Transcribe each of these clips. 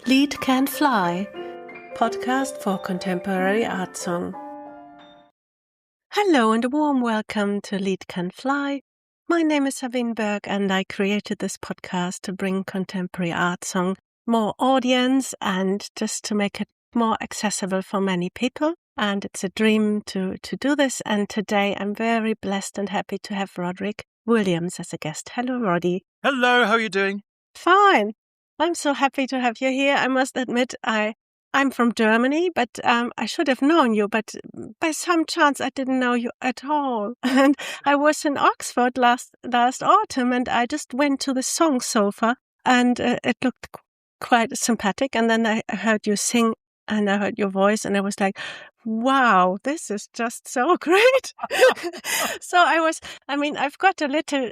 Lied Can Fly, podcast for contemporary art song. Hello and a warm welcome to Lied Can Fly. My name is Sabine Bergk and I created this podcast to bring contemporary art song more audience and just to make it more accessible for many people. And it's a dream to do this. And today I'm very blessed and happy to have Roderick Williams as a guest. Hello, Roddy. Hello, how are you doing? Fine. I'm so happy to have you here. I must admit, I'm from Germany, but I should have known you. But by some chance, I didn't know you at all. And I was in Oxford last autumn, and I just went to the song sofa, and it looked quite sympathetic. And then I heard you sing, and I heard your voice, and I was like, wow, this is just so great. So I've got a little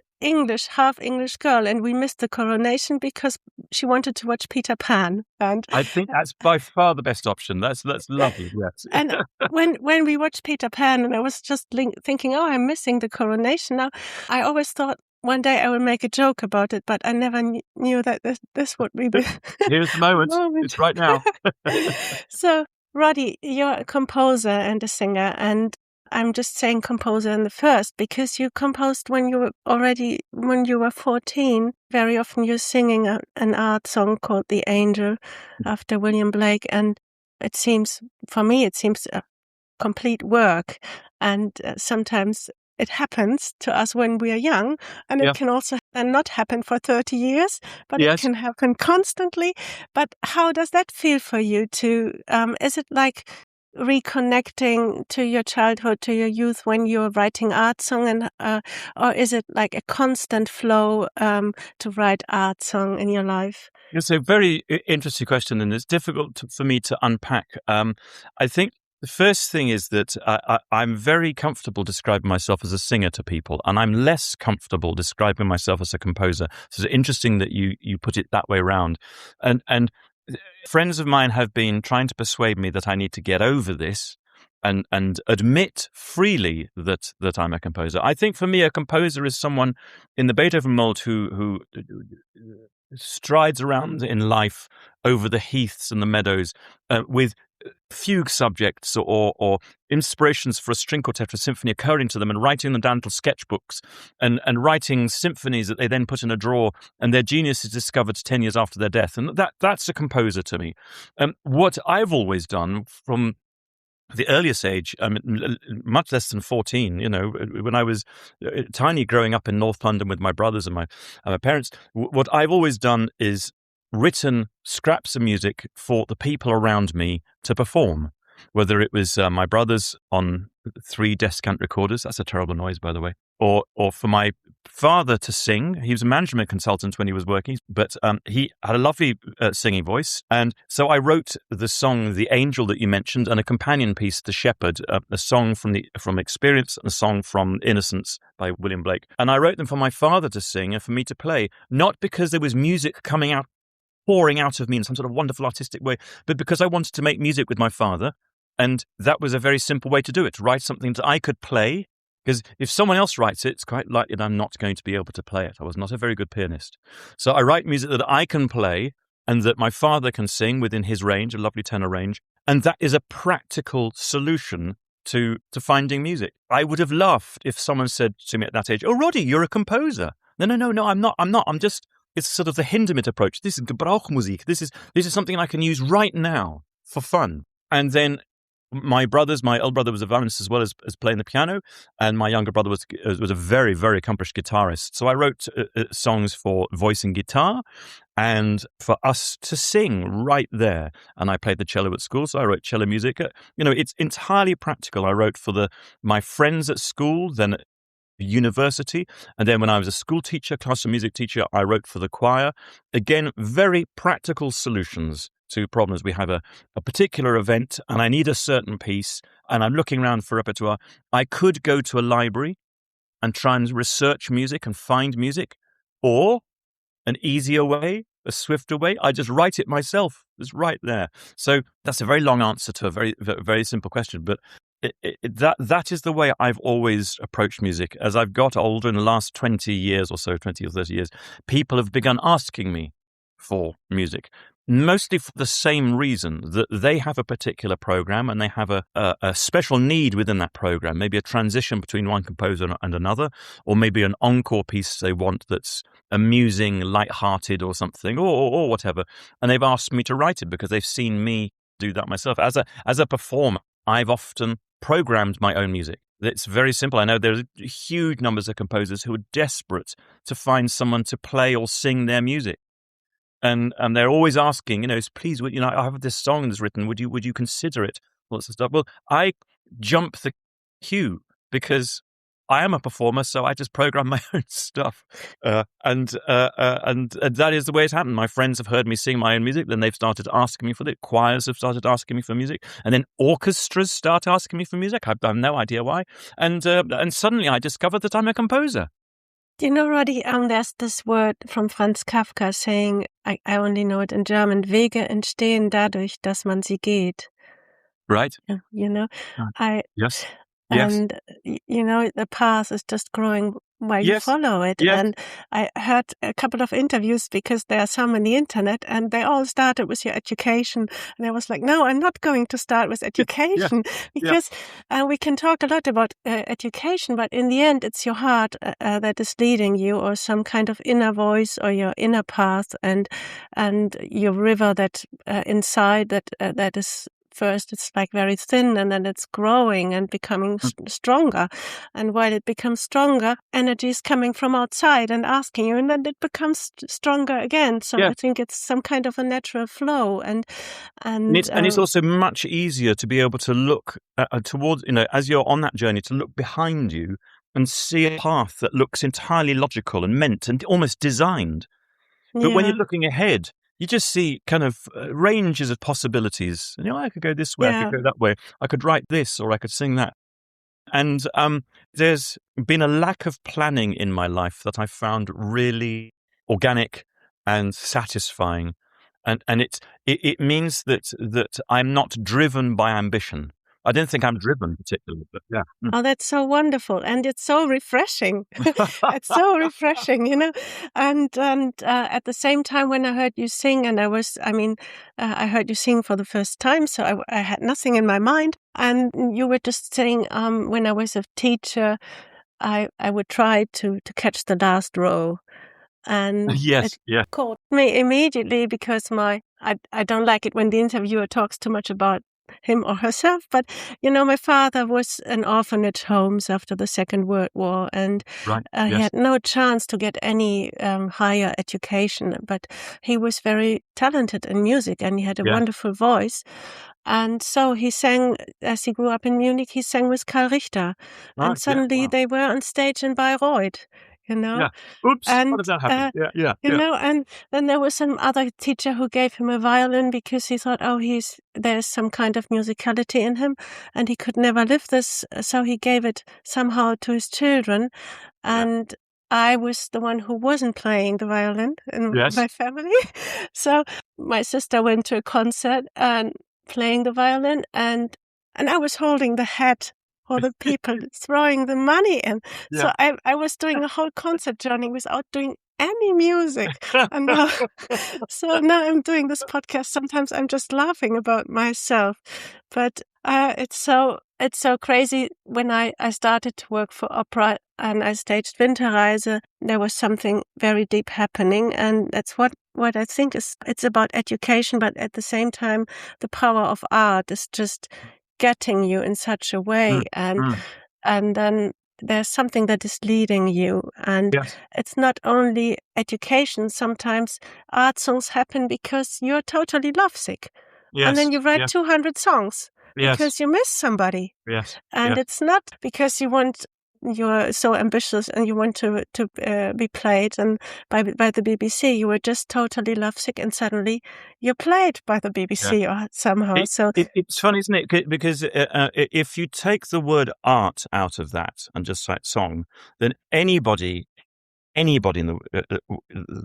half English girl, and we missed the coronation because she wanted to watch Peter Pan. And I think that's by far the best option. That's lovely, yes. And when we watched Peter Pan, and I was just thinking, oh, I'm missing the coronation. Now, I always thought one day I will make a joke about it, but I never knew that this would be the Here's the moment. It's right now. So, Roddy, you're a composer and a singer, and I'm just saying composer in the first because you composed when you were 14. Very often you're singing an art song called The Angel after William Blake, and it seems a complete work, and sometimes it happens to us when we are young, and it can also not happen for 30 years, but it can happen constantly. But how does that feel for you is it like reconnecting to your childhood, to your youth when you're writing art song, and or is it like a constant flow to write art song in your life? It's a very interesting question, and it's difficult for me to unpack. I think the first thing is that I'm very comfortable describing myself as a singer to people, and I'm less comfortable describing myself as a composer. So it's interesting that you put it that way around. And friends of mine have been trying to persuade me that I need to get over this and admit freely that I'm a composer. I think for me, a composer is someone in the Beethoven mold who strides around in life over the heaths and the meadows with fugue subjects or inspirations for a string quartet or symphony occurring to them, and writing them down little sketchbooks and writing symphonies that they then put in a drawer, and their genius is discovered 10 years after their death. And that's a composer to me. What I've always done from the earliest age, much less than 14, when I was tiny growing up in North London with my brothers and my parents, what I've always done is written scraps of music for the people around me to perform, whether it was my brothers on 3 Descant recorders, that's a terrible noise, by the way, or for my father to sing. He was a management consultant when he was working, but he had a lovely singing voice. And so I wrote the song The Angel that you mentioned, and a companion piece, The Shepherd, a song from Experience and a song from Innocence by William Blake. And I wrote them for my father to sing and for me to play, not because there was music pouring out of me in some sort of wonderful artistic way, but because I wanted to make music with my father. And that was a very simple way to do it, to write something that I could play. Because if someone else writes it, it's quite likely that I'm not going to be able to play it. I was not a very good pianist. So I write music that I can play and that my father can sing within his range, a lovely tenor range. And that is a practical solution to finding music. I would have laughed if someone said to me at that age, "Oh, Roddy, you're a composer." No, I'm not. I'm just... It's sort of the Hindemith approach. This is Gebrauchmusik. This is something I can use right now for fun. And then my elder brother was a violinist as well as playing the piano, and my younger brother was a very, very accomplished guitarist. So I wrote songs for voice and guitar, and for us to sing right there. And I played the cello at school, so I wrote cello music. It's entirely practical. I wrote for my friends at school, then at university, and then when I was a school teacher, classical music teacher, I wrote for the choir. Again, very practical solutions to problems. We have a particular event and I need a certain piece and I'm looking around for repertoire. I could go to a library and try and research music and find music, or an easier way, a swifter way, I just write it myself. It's right there. So that's a very long answer to a very, very simple question, but that is the way I've always approached music. As I've got older in the last 20 years or so, 20 or 30 years, people have begun asking me for music. mostly for the same reason, that they have a particular program and they have a special need within that program, maybe a transition between one composer and another, or maybe an encore piece they want that's amusing, light-hearted or something, or whatever. And they've asked me to write it because they've seen me do that myself. As a performer, I've often programmed my own music. It's very simple. I know there's huge numbers of composers who are desperate to find someone to play or sing their music. And they're always asking, please, I have this song that's written. Would you consider it? Lots of stuff. Well, I jump the queue because I am a performer, so I just program my own stuff, and that is the way it's happened. My friends have heard me sing my own music, then they've started asking me for it. Choirs have started asking me for music, and then orchestras start asking me for music. I have no idea why, and suddenly I discovered that I'm a composer. Roddy, there's this word from Franz Kafka saying, I only know it in German, Wege entstehen dadurch, dass man sie geht. Right. Yes. Yes. And, the path is just growing while you follow it. Yes. And I heard a couple of interviews because there are some on the internet and they all started with your education. And I was like, no, I'm not going to start with education because we can talk a lot about education, but in the end, it's your heart that is leading you, or some kind of inner voice, or your inner path, and your river that inside that is. First, it's like very thin, and then it's growing and becoming stronger. And while it becomes stronger, energy is coming from outside and asking you, and then it becomes stronger again. So I think it's some kind of a natural flow. And it's also much easier to be able to look towards, as you're on that journey, to look behind you and see a path that looks entirely logical and meant and almost designed. But when you're looking ahead, you just see kind of ranges of possibilities. And, I could go this way, I could go that way. I could write this, or I could sing that. And there's been a lack of planning in my life that I found really organic and satisfying. And it means that I'm not driven by ambition. I don't think I'm driven particularly, but yeah. Oh, that's so wonderful. And it's so refreshing. It's so refreshing, And at the same time, when I heard you sing, and I heard you sing for the first time, so I had nothing in my mind. And you were just saying, when I was a teacher, I would try to catch the last row. And it caught me immediately because I don't like it when the interviewer talks too much about him or herself, but my father was in orphanage homes after the Second World War, and he had no chance to get any higher education, but he was very talented in music and he had a wonderful voice. And so he sang, as he grew up in Munich, he sang with Karl Richter, and suddenly they were on stage in Bayreuth. Yeah. Oops, and, how did that happen? And then there was some other teacher who gave him a violin because he thought, there's some kind of musicality in him, and he could never live this, so he gave it somehow to his children. And I was the one who wasn't playing the violin in my family. So my sister went to a concert and playing the violin, and I was holding the hat for the people throwing the money in. So I was doing a whole concert journey without doing any music. And so now I'm doing this podcast. Sometimes I'm just laughing about myself. But it's so crazy. When I started to work for opera and I staged Winterreise, there was something very deep happening. And that's what I think it's about education, but at the same time, the power of art is just getting you in such a way, and then there's something that is leading you, and it's not only education. Sometimes art songs happen because you're totally lovesick, and then you write 200 songs because you miss somebody, and it's not because you're so ambitious and you want to be played and by the BBC. You were just totally lovesick, and suddenly you're played by the BBC or somehow. It's funny, isn't it? Because if you take the word art out of that and just like song, then anybody in the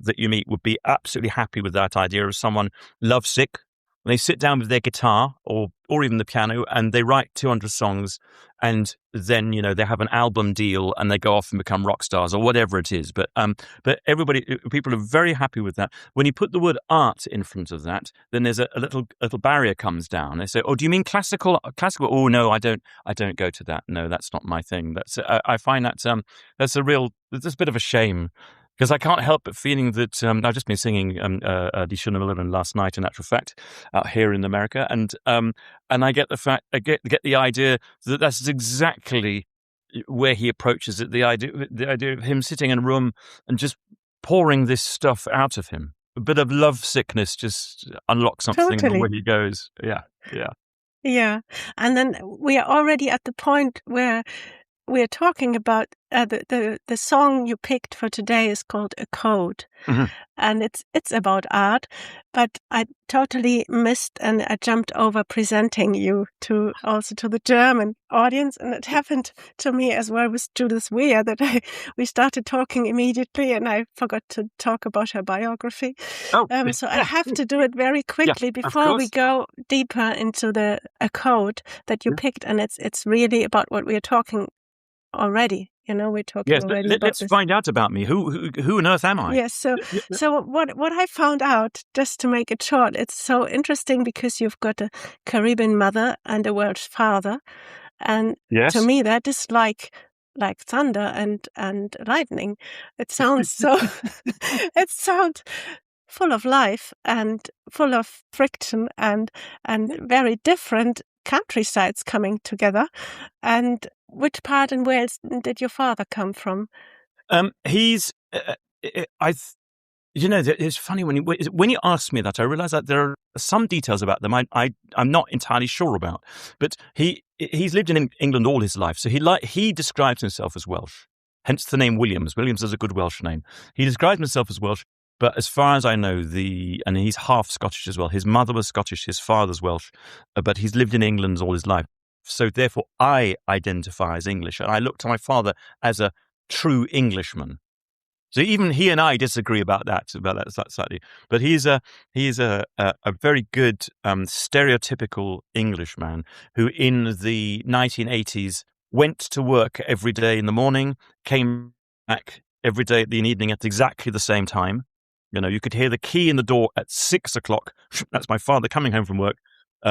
that you meet would be absolutely happy with that idea of someone lovesick they sit down with their guitar or even the piano, and they write 200 songs, and then they have an album deal, and they go off and become rock stars or whatever it is. But people are very happy with that. When you put the word art in front of that, then there's a little barrier comes down. They say, "Oh, do you mean classical? Classical? Oh, no, I don't go to that. No, that's not my thing." I find that there's a bit of a shame. Because I can't help but feeling that I've just been singing Die Schöne Müllerin last night, in actual fact, out here in America, and I get the idea that that's exactly where he approaches it. The idea of him sitting in a room and just pouring this stuff out of him. A bit of love sickness just unlocks something Totally. where he goes. Yeah. And then we are already at the point where we're talking about the song you picked for today is called A Code. Mm-hmm. And it's about art, but I totally missed and I jumped over presenting you to the German audience, and it happened to me as well with Judith Weir that we started talking immediately and I forgot to talk about her biography. So I have to do it very quickly before we go deeper into the A Code that you picked, and it's really about what we are talking already. We're talking already about let's this. find out about me. Who on earth am I? Yes. So what I found out, just to make it short, it's so interesting because you've got a Caribbean mother and a Welsh father, and to me that is like thunder and lightning. It sounds so. It sounds full of life and full of friction and very different countrysides coming together. And which part in Wales did your father come from? He's it's funny when you ask me that, I realize that there are some details about them I'm not entirely sure about. But he's lived in England all his life, so he describes himself as Welsh, hence the name Williams. Williams is a good Welsh name. He describes himself as Welsh. But as far as I know, and he's half Scottish as well. His mother was Scottish, his father's Welsh, but he's lived in England all his life. So therefore, I identify as English, and I look to my father as a true Englishman. So even he and I disagree about that slightly. But he's a very good stereotypical Englishman who, in the 1980s, went to work every day in the morning, came back every day in the evening at exactly the same time. You could hear the key in the door at 6 o'clock. That's my father coming home from work,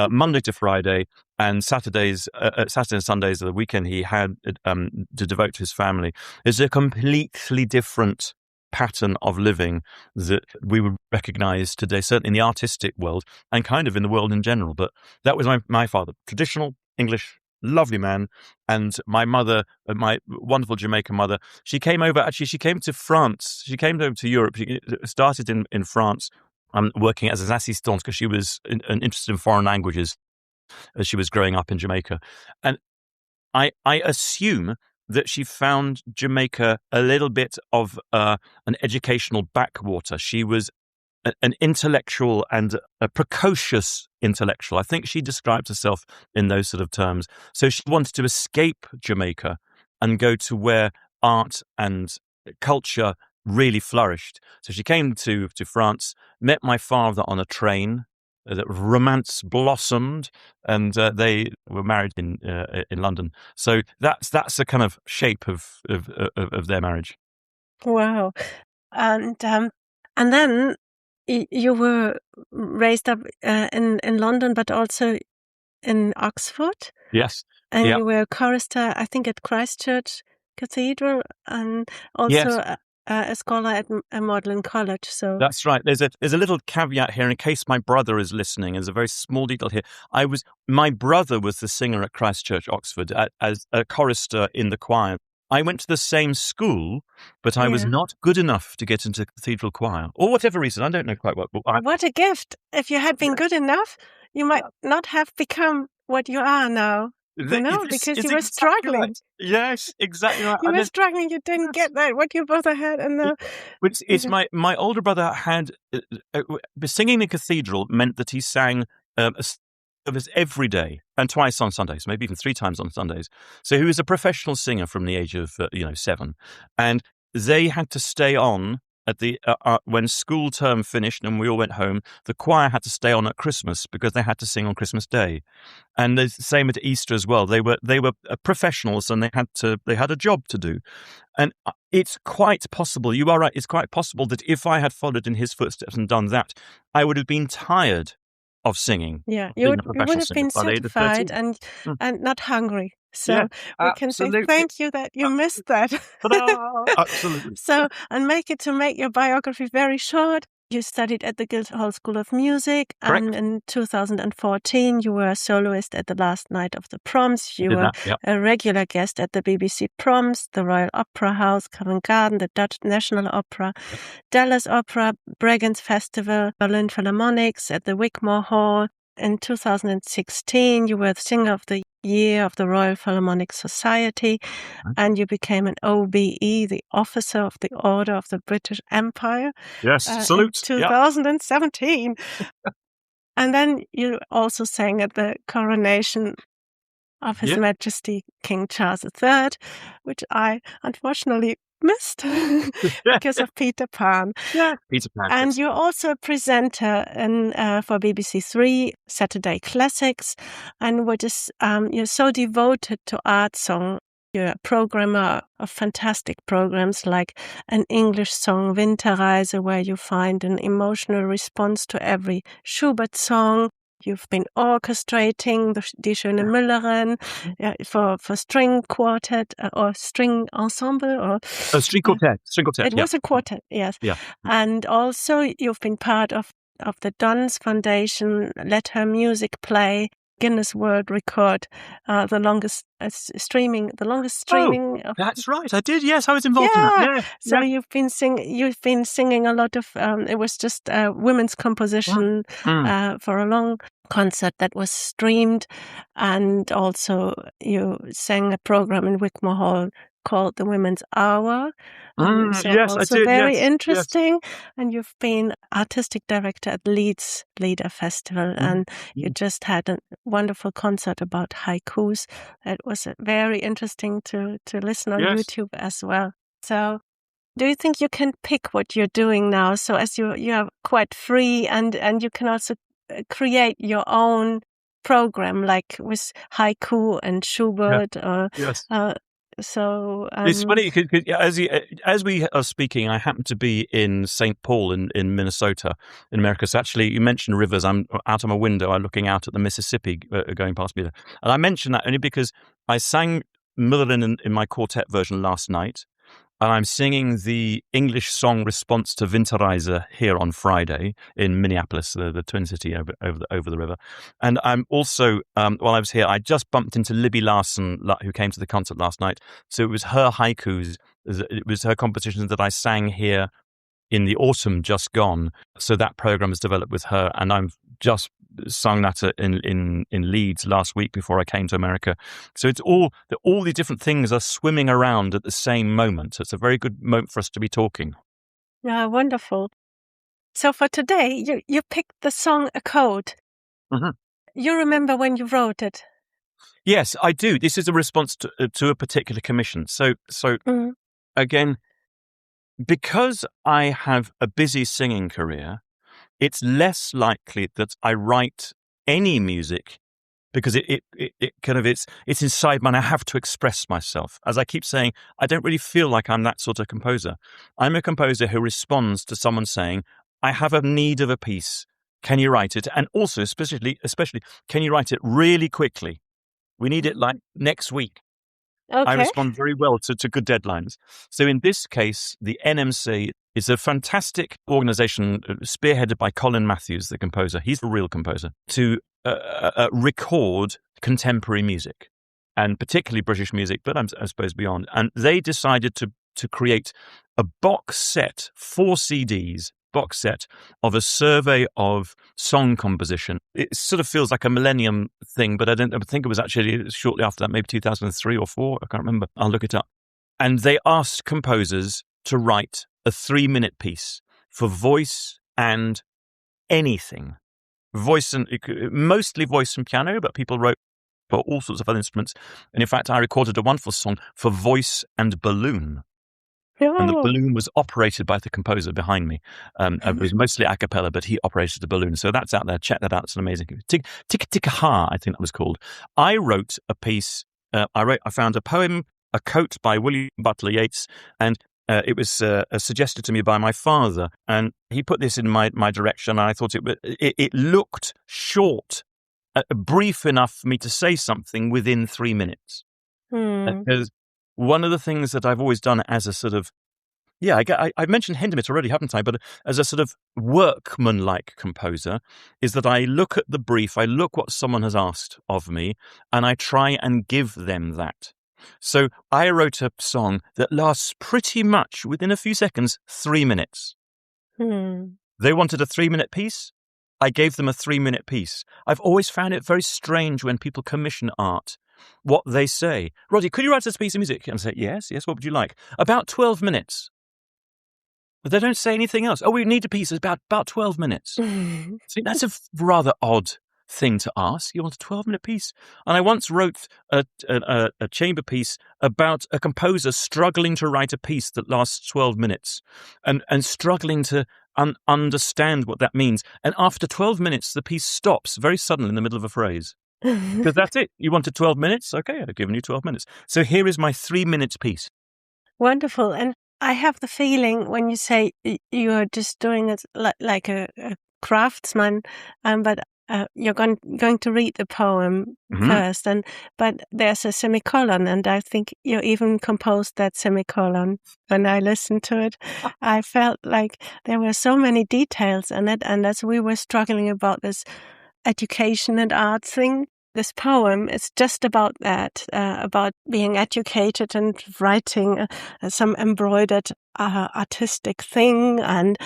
Monday to Friday, and Saturday and Sundays of the weekend he had to devote to his family. It's a completely different pattern of living that we would recognize today, certainly in the artistic world and kind of in the world in general. But that was my father, traditional English, lovely man. And my mother, my wonderful Jamaican mother, she came to France. She came over to Europe. She started in France, working as an assistante because she was interested in foreign languages as she was growing up in Jamaica. And I assume that she found Jamaica a little bit of an educational backwater. She was an intellectual and a precocious intellectual. I think she describes herself in those sort of terms. So she wanted to escape Jamaica and go to where art and culture really flourished. So she came to France, met my father on a train. That romance blossomed, and they were married in London. So that's the kind of shape of their marriage. Wow, and then you were raised up in London, but also in Oxford. Yes, and you were a chorister, I think, at Christ Church Cathedral, and also. Yes. A scholar at a Magdalen College. So that's right. There's a little caveat here in case my brother is listening. There's a very small detail here. My brother was the singer at Christ Church, Oxford, as a chorister in the choir. I went to the same school, but I was not good enough to get into cathedral choir, or whatever reason. I don't know quite what. What a gift! If you had been good enough, you might not have become what you are now. Because you were struggling. Right. Yes, exactly right. You were struggling. You didn't get that what your brother had, and now it's my older brother had singing in the cathedral meant that he sang service every day and twice on Sundays, maybe even 3 times on Sundays. So he was a professional singer from the age of 7, and they had to stay on when school term finished and we all went home, the choir had to stay on at Christmas because they had to sing on Christmas Day, and the same at Easter as well. They were professionals and they had a job to do, and it's quite possible. You are right. It's quite possible that if I had followed in his footsteps and done that, I would have been tired of singing. Yeah, of you being would a you professional would have singer been by the age of certified 13. and not hungry. So Yeah, we can say absolutely. thank you that you missed that. Ta-da! Absolutely. So, and to make your biography very short, you studied at the Guildhall School of Music, Correct. and in 2014 you were a soloist at the last night of the proms. You Did were that, yeah. a regular guest at the BBC Proms, the Royal Opera House, Covent Garden, the Dutch National Opera, Dallas Opera, Bregenz Festival, Berlin Philharmonics, at the Wigmore Hall. In 2016, you were the Singer of the Year of the Royal Philharmonic Society, and you became an OBE, the Officer of the Order of the British Empire, Yes, in salute. 2017. And then you also sang at the coronation of His Majesty King Charles III, which I unfortunately missed because of Peter Pan. Yeah, Peter Pan. And you're also a presenter for BBC Three Saturday Classics, and you're so devoted to art song. You're a programmer of fantastic programs like An English Song, Winterreise, where you find an emotional response to every Schubert song. You've been orchestrating Die Schöne Müllerin for string quartet or string ensemble or string quartet. It was a quartet, yes. Yeah. And also you've been part of the Dons Foundation, Let Her Music Play, Guinness World Record, the longest streaming. Oh, that's right. I did. Yes, I was involved in that. Yeah. So you've been singing a lot of. It was just women's composition for a long concert that was streamed, and also you sang a program in Wigmore Hall called the Women's Hour. Yes, I did. Very yes, interesting. Yes. And you've been artistic director at Leeds Leader Festival, and you just had a wonderful concert about haikus. It was very interesting to listen on YouTube as well. So, do you think you can pick what you're doing now? So, as you are quite free, and you can also create your own program, like with haiku and Schubert, So it's funny because as we are speaking, I happen to be in St. Paul in Minnesota, in America. So actually, you mentioned rivers. I'm out of my window. I'm looking out at the Mississippi going past me there. And I mention that only because I sang Müllerin in my quartet version last night. And I'm singing the English song response to Winterreise here on Friday in Minneapolis, the Twin City over the river. And I'm also, while I was here, I just bumped into Libby Larson, who came to the concert last night. So it was her haikus, it was her compositions that I sang here in the autumn just gone. So that program was developed with her, and I'm just sung that in Leeds last week before I came to America. So it's all the different things are swimming around at the same moment. So it's a very good moment for us to be talking. Yeah, wonderful. So for today, you picked the song A Code. Mm-hmm. You remember when you wrote it? Yes, I do. This is a response to a particular commission. So again, because I have a busy singing career, it's less likely that I write any music because it's inside me and I have to express myself. As I keep saying, I don't really feel like I'm that sort of composer. I'm a composer who responds to someone saying, I have a need of a piece. Can you write it? And also, especially, can you write it really quickly? We need it like next week. Okay. I respond very well to good deadlines. So in this case, the NMC is a fantastic organization spearheaded by Colin Matthews, the composer. He's a real composer, to record contemporary music, and particularly British music, but I suppose beyond. And they decided to create a box set, 4 CDs, box set of a survey of song composition. It sort of feels like a millennium thing, but I think it was actually shortly after that, maybe 2003 or 4. I can't remember. I'll look it up. And they asked composers to write a 3-minute piece for voice and anything. Mostly voice and piano, but people wrote for all sorts of other instruments. And in fact, I recorded a wonderful song for voice and balloon. And the Oh. balloon was operated by the composer behind me. It was mostly a cappella, but he operated the balloon. So that's out there. Check that out. It's an amazing. Tika Tika Ha, I think that was called. I wrote a piece. I found a poem, A Coat by William Butler Yeats, and it was suggested to me by my father, and he put this in my direction. And I thought it looked short, brief enough for me to say something within 3 minutes. Because one of the things that I've always done as a sort of, I've mentioned Hindemith already, haven't I? But as a sort of workman-like composer, is that I look at the brief, I look what someone has asked of me, and I try and give them that. So I wrote a song that lasts pretty much, within a few seconds, 3 minutes. They wanted a 3-minute piece. I gave them a 3-minute piece. I've always found it very strange when people commission art, what they say. Roddy, could you write us a piece of music? And I say, yes, what would you like? About 12 minutes. But they don't say anything else. Oh, we need a piece about 12 minutes. See, that's a rather odd thing to ask. You want a 12-minute piece? And I once wrote a chamber piece about a composer struggling to write a piece that lasts 12 minutes and struggling to understand what that means. And after 12 minutes, the piece stops very suddenly in the middle of a phrase. Because that's it. You wanted 12 minutes? Okay, I've given you 12 minutes. So here is my 3-minute piece. Wonderful. And I have the feeling when you say you are just doing it like a craftsman, but you're going to read the poem first, but there's a semicolon, and I think you even composed that semicolon. When I listened to it, I felt like there were so many details in it, and as we were struggling about this education and art thing, this poem is just about that, about being educated and writing some embroidered artistic thing, and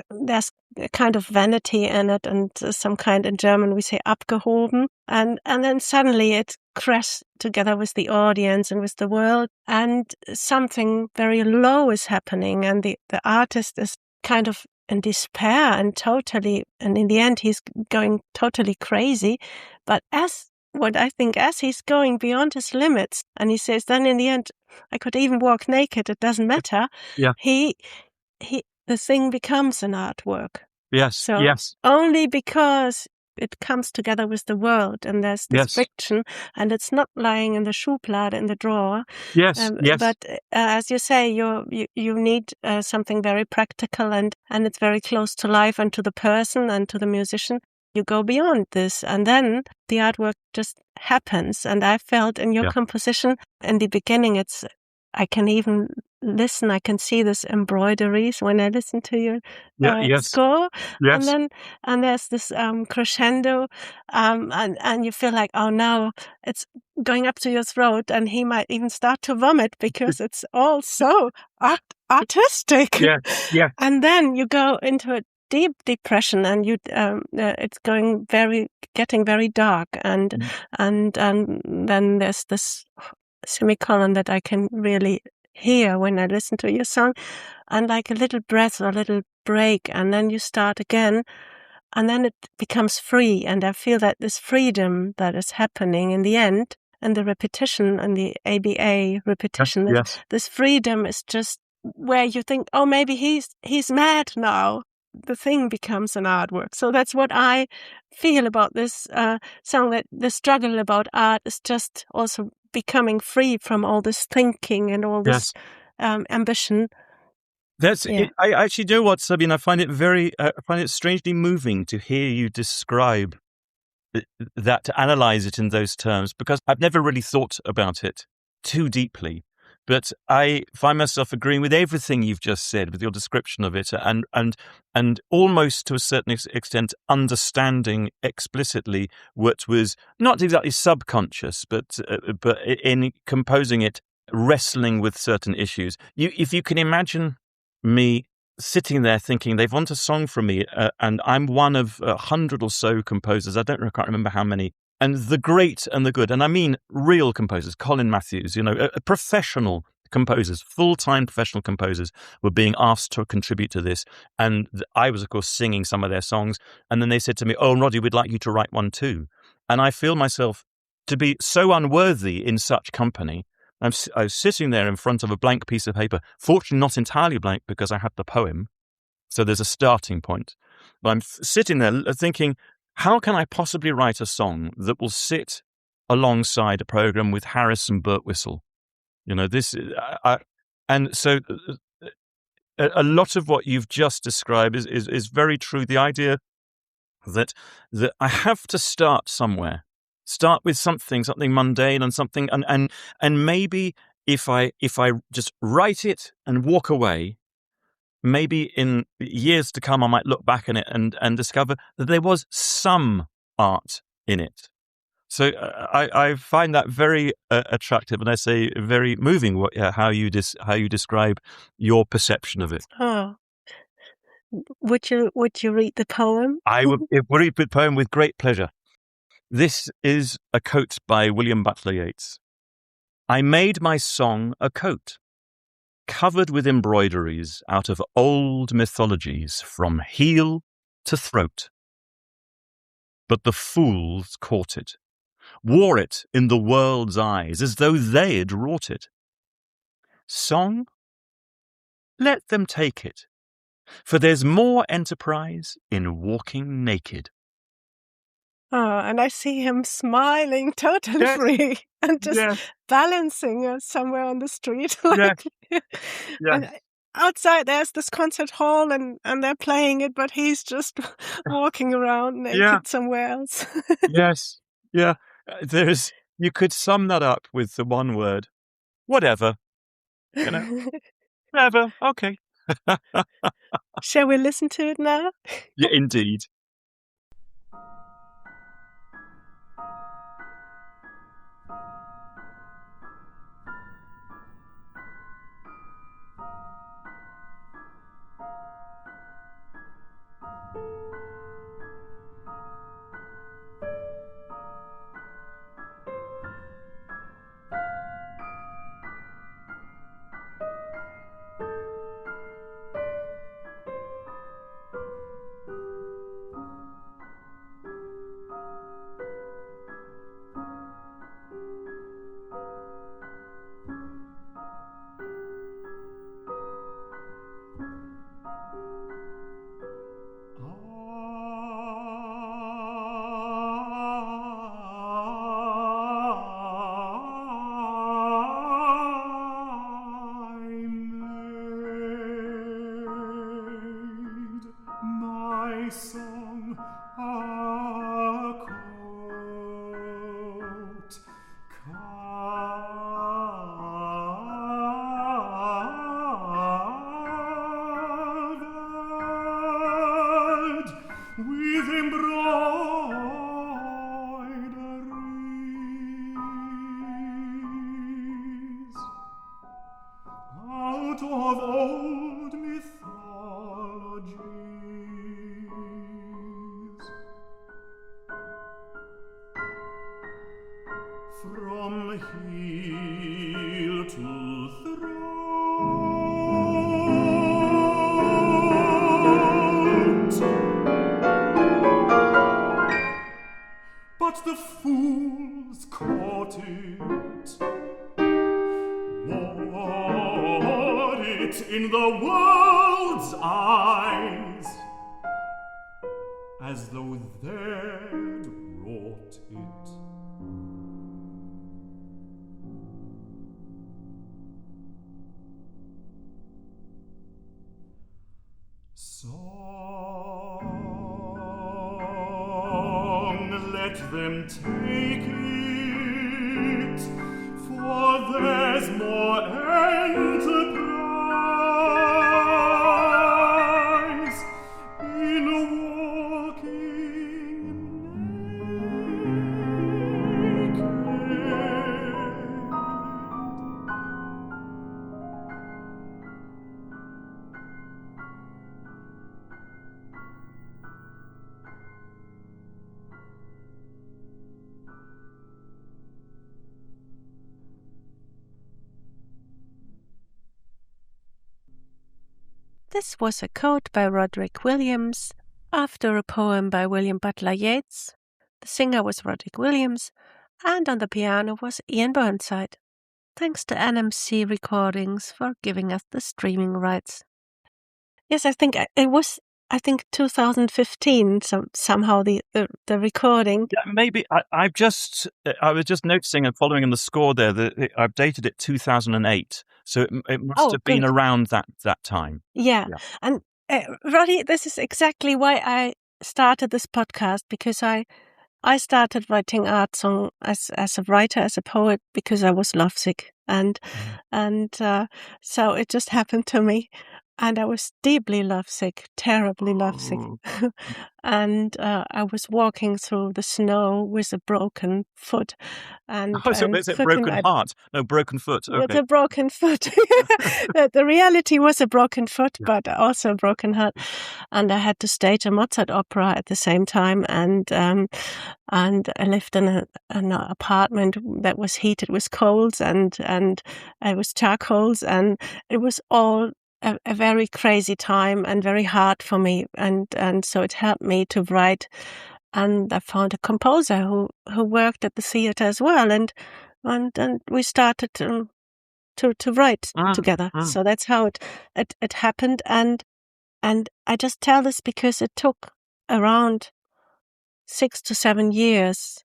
there's a kind of vanity in it, and some kind, in German we say abgehoben, and then suddenly it crashes together with the audience and with the world, and something very low is happening, and the artist is kind of in despair and in the end he's going totally crazy. But as he's going beyond his limits, and he says, then in the end, I could even walk naked, it doesn't matter. Yeah. The thing becomes an artwork. Yes. So yes. Only because it comes together with the world, and there's this fiction, and it's not lying in the Schublade in the drawer. Yes. But as you say, you need something very practical, and it's very close to life and to the person and to the musician. You go beyond this, and then the artwork just happens. And I felt in your composition in the beginning, I can even listen. I can see this embroideries when I listen to your score. Yes. And there's this crescendo, and you feel like, oh, now it's going up to your throat, and he might even start to vomit because it's all so artistic. Yeah. And then you go into a deep depression, and it's getting very dark, and then there's this semicolon that I can really hear when I listen to your song, and like a little breath or a little break, and then you start again, and then it becomes free, and I feel that this freedom that is happening in the end, and the repetition and the ABA repetition, this freedom is just where you think, oh, maybe he's mad now. The thing becomes an artwork. So that's what I feel about this song, that the struggle about art is just also becoming free from all this thinking and all this ambition. That's it. I actually know what, Sabine. I find it strangely moving to hear you describe that, to analyze it in those terms, because I've never really thought about it too deeply. But I find myself agreeing with everything you've just said, with your description of it, and almost to a certain extent understanding explicitly what was not exactly subconscious, but in composing it, wrestling with certain issues. If you can imagine me sitting there thinking they want a song from me, and I'm one of 100 or so composers. I can't remember how many. And the great and the good, and I mean real composers, Colin Matthews, professional composers, full-time professional composers were being asked to contribute to this. And I was, of course, singing some of their songs. And then they said to me, oh, Roddy, we'd like you to write one too. And I feel myself to be so unworthy in such company I was sitting there in front of a blank piece of paper, fortunately not entirely blank because I had the poem, so there's a starting point. But I'm sitting there thinking, how can I possibly write a song that will sit alongside a program with Harrison Birtwistle? And so a lot of what you've just described is very true. The idea that I have to start somewhere. Start with something mundane and something, and maybe if I just write it and walk away, maybe in years to come I might look back on it and discover that there was some art in it. So I find that very attractive, and I say very moving. How you describe your perception of it. Oh, would you read the poem? I would read the poem with great pleasure. This is a coat by William Butler Yeats. I made my song a coat, covered with embroideries out of old mythologies from heel to throat. But the fools caught it, wore it in the world's eyes as though they'd wrought it. Song? Let them take it, for there's more enterprise in walking naked. Oh, and I see him smiling totally free and just balancing somewhere on the street. And outside there's this concert hall and they're playing it, but he's just walking around naked somewhere else. Yes. Yeah. You could sum that up with the one word, whatever. Whatever. Okay. Shall we listen to it now? Yeah, indeed. But the fools caught it, wore it in the world's eyes, as though they'd wrought it. Let them take it, for there's more enterprise in walking This was a quote by Roderick Williams after a poem by William Butler Yeats. The singer was Roderick Williams, and on the piano was Ian Burnside. thanks to NMC Recordings for giving us the streaming rights. Yes, I think it was, 2015, somehow the recording. Yeah, maybe. I was just noticing and following in the score there that I've dated it 2008. So it must have been Good. around that time. Yeah. And Roddy, this is exactly why I started this podcast, because I started writing art song as a writer, as a poet, because I was lovesick, and so it just happened to me, and I was deeply lovesick, terribly lovesick, and I was walking through the snow with a broken foot, and so is it broken heart? No, broken foot. Okay. With a broken foot. The reality was a broken foot, but also a broken heart. And I had to stage a Mozart opera at the same time. And I lived in an apartment that was heated with coals and it was charcoals. And it was all a very crazy time and very hard for me. And so it helped me to write. And I found a composer who worked at the theater as well. And we started to write together. So that's how it happened. And I just tell this because it took around 6 to 7 years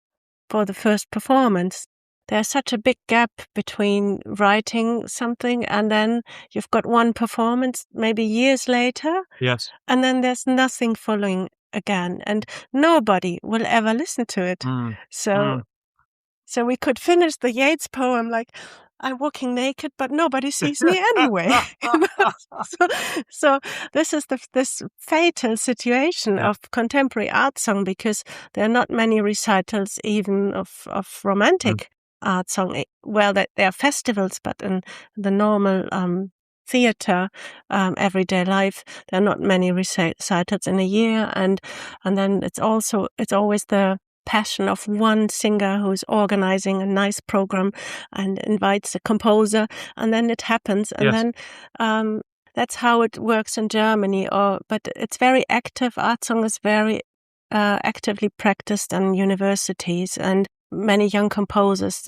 for the first performance. There's such a big gap between writing something and then you've got one performance maybe years later. Yes. And then there's nothing following again. And nobody will ever listen to it. So we could finish the Yeats poem like, I'm walking naked, but nobody sees me anyway. So this is this fatal situation of contemporary art song, because there are not many recitals even of romantic art song. Well, there are festivals, but in the normal theater, everyday life, there are not many recitals in a year, and then it's always the passion of one singer who's organizing a nice program and invites a composer, and then it happens, and then that's how it works in Germany. But it's very active. Art song is very actively practiced in universities, and many young composers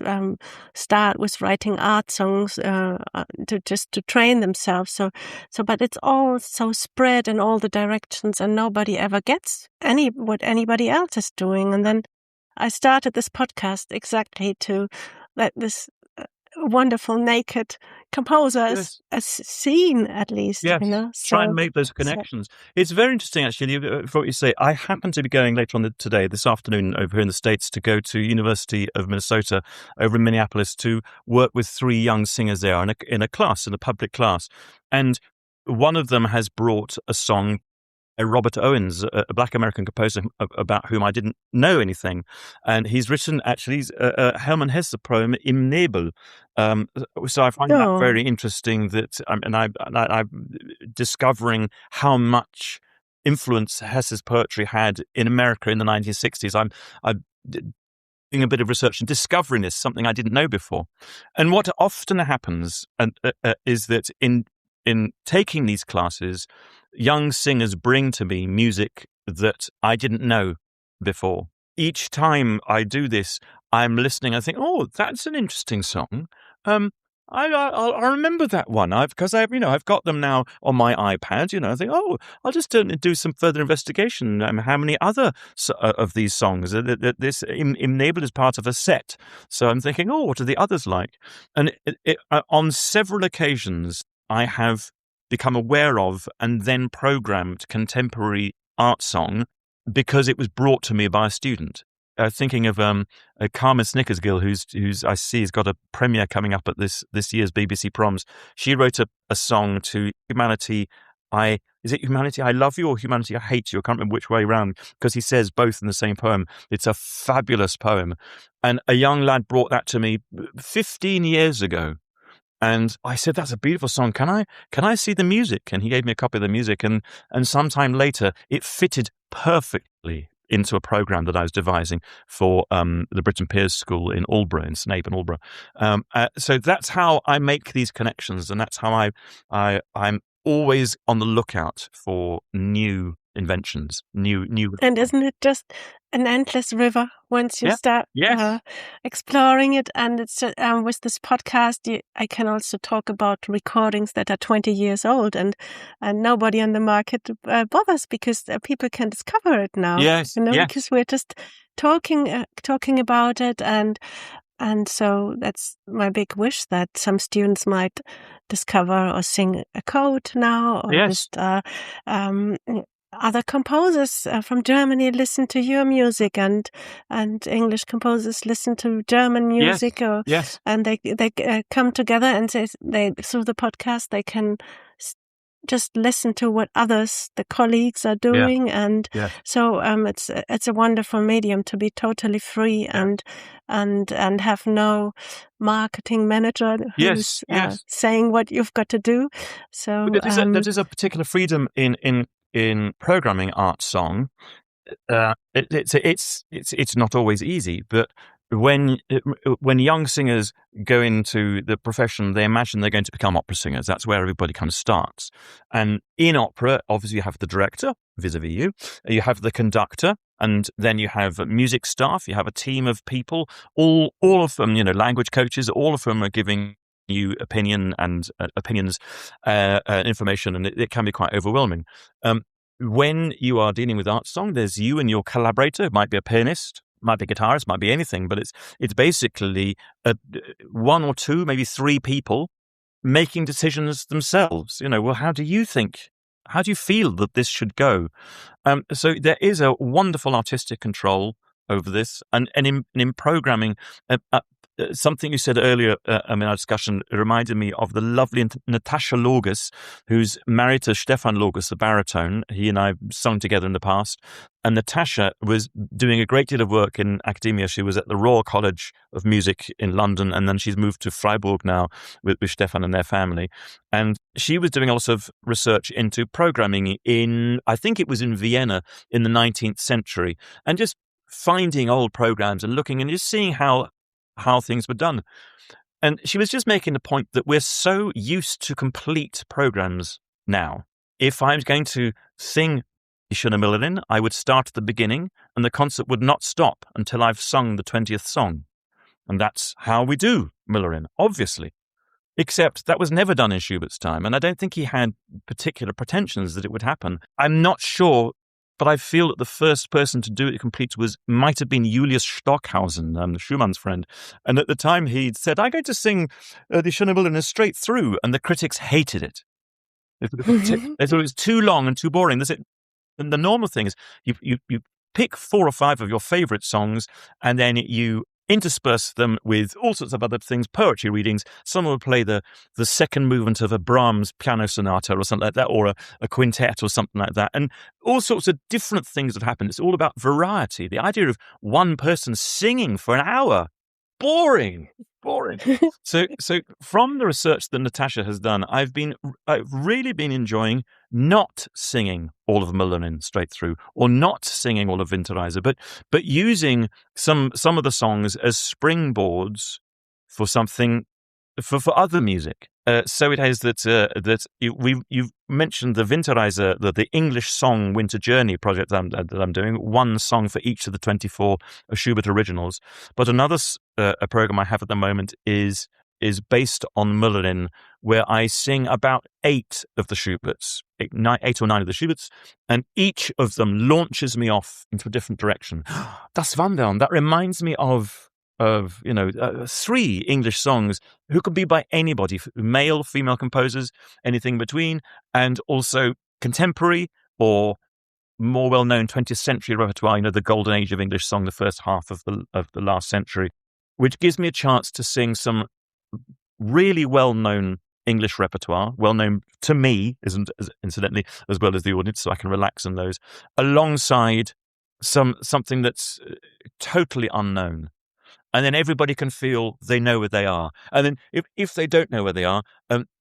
start with writing art songs to train themselves. So, but it's all so spread in all the directions, and nobody ever gets what anybody else is doing. And then I started this podcast exactly to let this wonderful naked composer as seen, at least. Yes, try and make those connections. It's very interesting, actually, for what you say. I happen to be going later on this afternoon, over here in the States, to go to University of Minnesota over in Minneapolis to work with 3 young singers there in a public class. And one of them has brought a song, Robert Owens, a Black American composer about whom I didn't know anything. And he's written, actually, Hermann Hesse poem, Im Nebel. So I find that very interesting, that I'm discovering how much influence Hesse's poetry had in America in the 1960s. I'm doing a bit of research and discovering this, something I didn't know before. And what often happens is that in taking these classes, young singers bring to me music that I didn't know before. Each time I do this, I'm listening. I think, oh, that's an interesting song. I'll remember that one. Because I've got them now on my iPad. I think, oh, I'll just do some further investigation. How many other of these songs? This Im Nebel is part of a set. So I'm thinking, oh, what are the others like? And on several occasions, I have become aware of and then programmed contemporary art song because it was brought to me by a student. Thinking of Carmen Snickersgill, who's I see has got a premiere coming up at this year's BBC Proms. She wrote a song to Humanity. Is it Humanity I Love You or Humanity I Hate You? I can't remember which way around, because he says both in the same poem. It's a fabulous poem. And a young lad brought that to me 15 years ago. And I said, that's a beautiful song. Can I see the music? And he gave me a copy of the music. And sometime later, it fitted perfectly into a program that I was devising for the Britten Peers School in Aldborough, in Snape and Aldborough. So that's how I make these connections. And that's how I'm always on the lookout for new inventions, new. And isn't it just an endless river once you Yeah. start Yes. exploring it. And it's with this podcast, I can also talk about recordings that are 20 years old, and nobody on the market bothers, because people can discover it now. Yes. Yes. Because we're just talking about it, and so that's my big wish, that some students might discover or sing a code now, or Yes. just other composers from Germany listen to your music, and English composers listen to German music, Yes. and they come together, and they through the podcast they can just listen to what the colleagues are doing, and so it's a wonderful medium to be totally free and have no marketing manager who's saying what you've got to do. So but there is a particular freedom in programming art song. It's not always easy, but when young singers go into the profession, they imagine they're going to become opera singers. That's where everybody kind of starts. And in opera, obviously, you have the director, vis-a-vis you have the conductor, and then you have music staff. You have a team of people, all of them, language coaches. All of them are giving you opinions, information, and it can be quite overwhelming. When you are dealing with art song, there's you and your collaborator. It might be a pianist, might be a guitarist, might be anything, but it's basically one or two, maybe three people making decisions themselves. Well, how do you feel that this should go? So there is a wonderful artistic control over this, and in programming. Something you said earlier in our discussion reminded me of the lovely Natasha Lorgus, who's married to Stefan Lorgus, the baritone. He and I have sung together in the past. And Natasha was doing a great deal of work in academia. She was at the Royal College of Music in London, and then she's moved to Freiburg now with Stefan and their family. And she was doing a lot of research into programming I think it was in Vienna in the 19th century, and just finding old programs and looking and just seeing how things were done. And she was just making the point that we're so used to complete programs now. If I was going to sing Schöne Müllerin, I would start at the beginning, and the concert would not stop until I've sung the 20th song. And that's how we do Müllerin, obviously. Except that was never done in Schubert's time, and I don't think he had particular pretensions that it would happen. I'm not sure, but I feel that the first person to do it complete might have been Julius Stockhausen, Schumann's friend. And at the time he said, I'm going to sing the Schöne Müllerin straight through, and the critics hated it. They thought it was too long and too boring. That's it. And the normal thing is you pick 4 or 5 of your favorite songs, and then you intersperse them with all sorts of other things, poetry readings. Someone would play the second movement of a Brahms piano sonata or something like that, or a quintet or something like that. And all sorts of different things would happen. It's all about variety. The idea of one person singing for an hour, boring. So from the research that Natasha has done, I've really been enjoying not singing all of Müllerin straight through, or not singing all of Winterreise, but using some of the songs as springboards for something for other music. So it is that you've mentioned the Winterreise, the English song Winter Journey project that I'm doing, one song for each of the 24 Schubert originals. But another a program I have at the moment is based on Müllerin, where I sing about 8 of the Schuberts, 8 or 9 of the Schuberts, and each of them launches me off into a different direction. Das Wandern, that reminds me of 3 English songs who could be by anybody, male, female composers, anything between, and also contemporary or more well-known 20th century repertoire, the golden age of English song, the first half of the last century, which gives me a chance to sing some really well-known English repertoire, well-known to me, incidentally, as well as the audience, so I can relax on those, alongside something that's totally unknown. And then everybody can feel they know where they are. And then if they don't know where they are,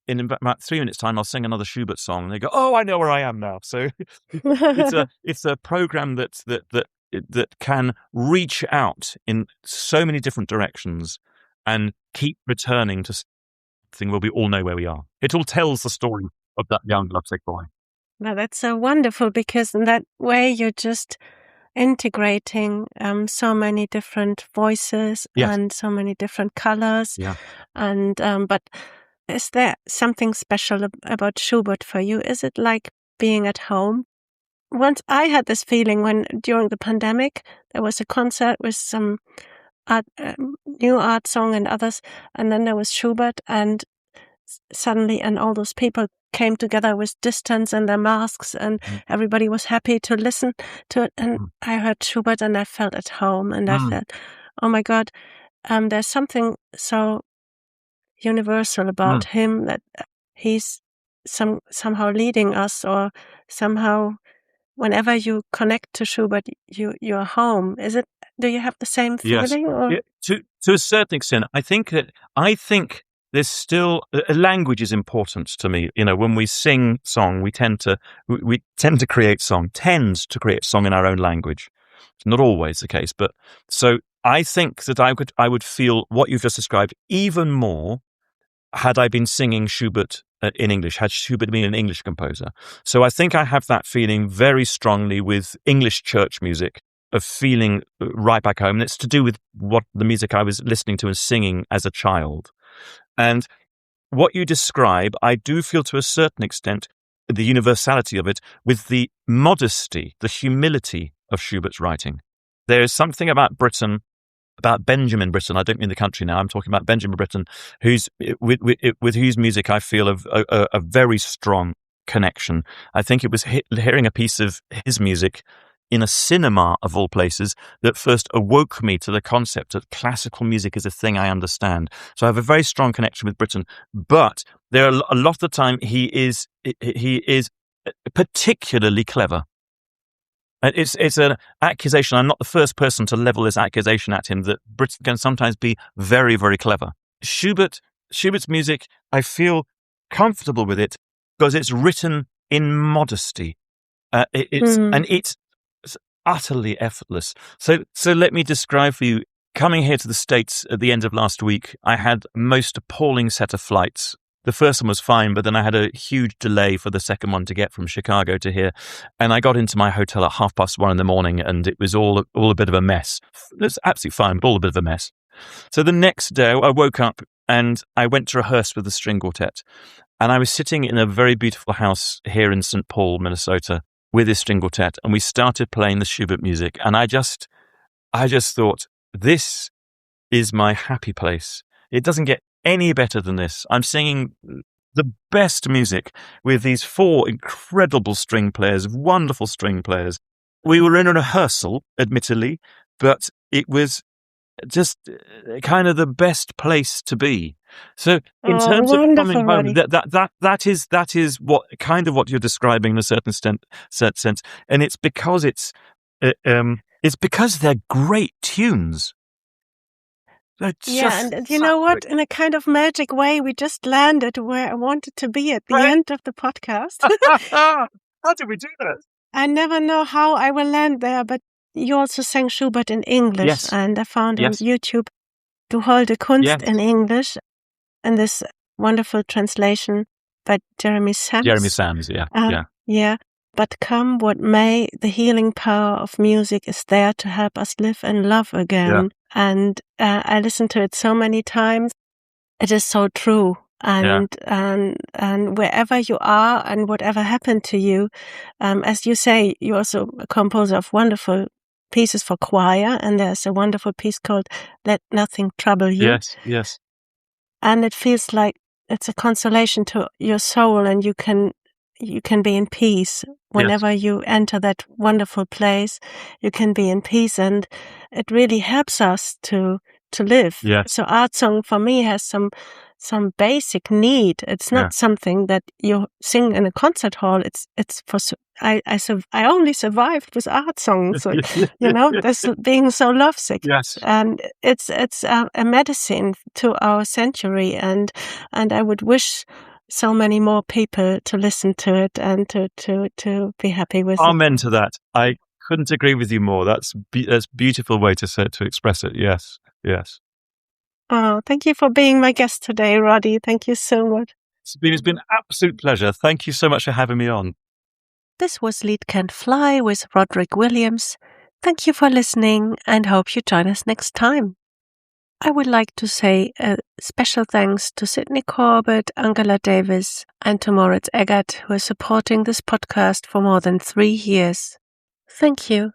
in about 3 minutes' time, I'll sing another Schubert song, and they go, "Oh, I know where I am now." So it's a program that can reach out in so many different directions and keep returning to something where we all know where we are. It all tells the story of that young lovesick boy. Now that's so wonderful, because in that way you're just integrating so many different voices Yes. and so many different colors. Yeah. And but is there something special about Schubert for you? Is it like being at home? Once I had this feeling when during the pandemic there was a concert with some art, new art song and others, and then there was Schubert, and suddenly, and all those people came together with distance and their masks, and everybody was happy to listen to it. And I heard Schubert, and I felt at home, and I felt, oh my God, there's something so universal about him that he's somehow leading us, or somehow whenever you connect to Schubert, you're home. Is it? Do you have the same Yes. feeling? Or? Yeah, to a certain extent, I think there's still language is important to me. When we sing song, we tend to create song in our own language. It's not always the case, but so I think that I would feel what you've just described even more had I been singing Schubert in English, had Schubert been an English composer. So I think I have that feeling very strongly with English church music, of feeling right back home. And it's to do with what the music I was listening to and singing as a child. And what you describe, I do feel to a certain extent the universality of it with the modesty, the humility of Schubert's writing. There is something about Britain, about Benjamin Britten. I don't mean the country now. I'm talking about Benjamin Britten, with whose music I feel a very strong connection. I think it was hearing a piece of his music in a cinema, of all places, that first awoke me to the concept that classical music is a thing I understand. So I have a very strong connection with Britten. But there are a lot of the time he is particularly clever. It's an accusation. I'm not the first person to level this accusation at him, that Britten can sometimes be very, very clever. Schubert's music, I feel comfortable with it because it's written in modesty. And it's utterly effortless. So let me describe for you. Coming here to the States at the end of last week, I had a most appalling set of flights. The first one was fine, but then I had a huge delay for the second one to get from Chicago to here. And I got into my hotel at 1:30 in the morning, and it was all a bit of a mess. It's absolutely fine, but all a bit of a mess. So the next day I woke up and I went to rehearse with the string quartet. And I was sitting in a very beautiful house here in St. Paul, Minnesota, with this string quartet, and we started playing the Schubert music. And I just thought, this is my happy place. It doesn't get any better than this. I'm singing the best music with these 4 incredible string players, wonderful string players. We were in a rehearsal, admittedly, but it was just kind of the best place to be. So in terms of coming home, that is what you're describing in a certain sense, and it's because it's because they're great tunes. And you know what? In a kind of magic way, we just landed where I wanted to be at the end of the podcast. How did we do that? I never know how I will land there, but you also sang Schubert in English, yes. and I found on YouTube Du holde Kunst in English, and this wonderful translation by Jeremy Sams. Yeah. But come what may, the healing power of music is there to help us live and love again. Yeah. And I listened to it so many times. It is so true. And wherever you are and whatever happened to you, as you say, you're also a composer of wonderful pieces for choir, and there's a wonderful piece called Let Nothing Trouble You. Yes. And it feels like it's a consolation to your soul, and you can be in peace whenever you enter that wonderful place. You can be in peace, and it really helps us to live. Yes. So art song for me has some basic need. It's not something that you sing in a concert hall. It's for I only survived with art songs. So, this being so lovesick. Yes. And it's a medicine to our century, and I would wish so many more people to listen to it and to be happy with it. Amen to that. I couldn't agree with you more. That's a beautiful way to express it. Yes. Oh, thank you for being my guest today, Roddy. Thank you so much. Sabine, it's been an absolute pleasure. Thank you so much for having me on. This was Lied Can't Fly with Roderick Williams. Thank you for listening and hope you join us next time. I would like to say a special thanks to Sydney Corbett, Angela Davis, and to Moritz Eggert, who are supporting this podcast for more than 3 years. Thank you.